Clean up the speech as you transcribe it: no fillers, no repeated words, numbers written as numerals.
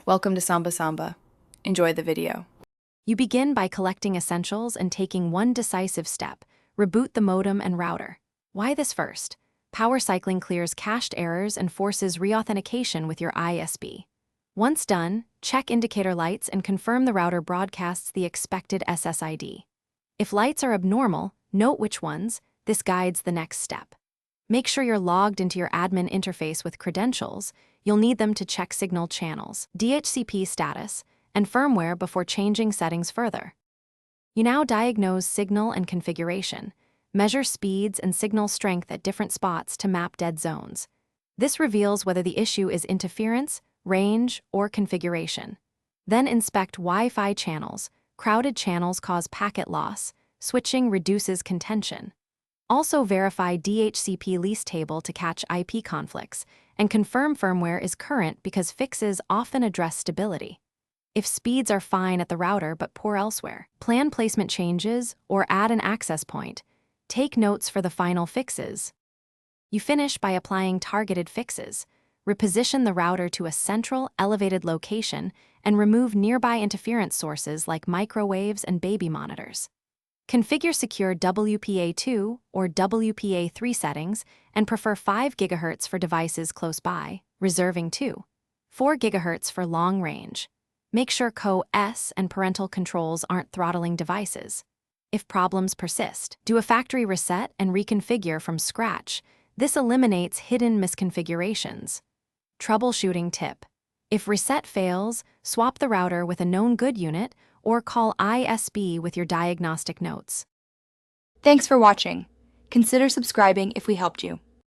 Welcome to Samba Samba. Enjoy the video. You begin by collecting essentials and taking one decisive step: reboot the modem and router. Why this first? Power cycling clears cached errors and forces reauthentication with your ISP. Once done, check indicator lights and confirm the router broadcasts the expected SSID. If lights are abnormal, note which ones. This guides the next step. Make sure you're logged into your admin interface with credentials. You'll need them to check signal channels, DHCP status, and firmware before changing settings further. You now diagnose signal and configuration. Measure speeds and signal strength at different spots to map dead zones. This reveals whether the issue is interference, range, or configuration. Then inspect Wi-Fi channels. Crowded channels cause packet loss. Switching reduces contention. Also verify DHCP lease table to catch IP conflicts, and confirm firmware is current because fixes often address stability. If speeds are fine at the router but poor elsewhere, plan placement changes or add an access point. Take notes for the final fixes. You finish by applying targeted fixes. Reposition the router to a central, elevated location and remove nearby interference sources like microwaves and baby monitors. Configure secure WPA2 or WPA3 settings and prefer 5 GHz for devices close by, reserving 4 GHz for long range. Make sure Co-S and parental controls aren't throttling devices. If problems persist, do a factory reset and reconfigure from scratch. This eliminates hidden misconfigurations. Troubleshooting tip: if reset fails, swap the router with a known good unit or call ISB with your diagnostic notes. Thanks for watching. Consider subscribing if we helped you.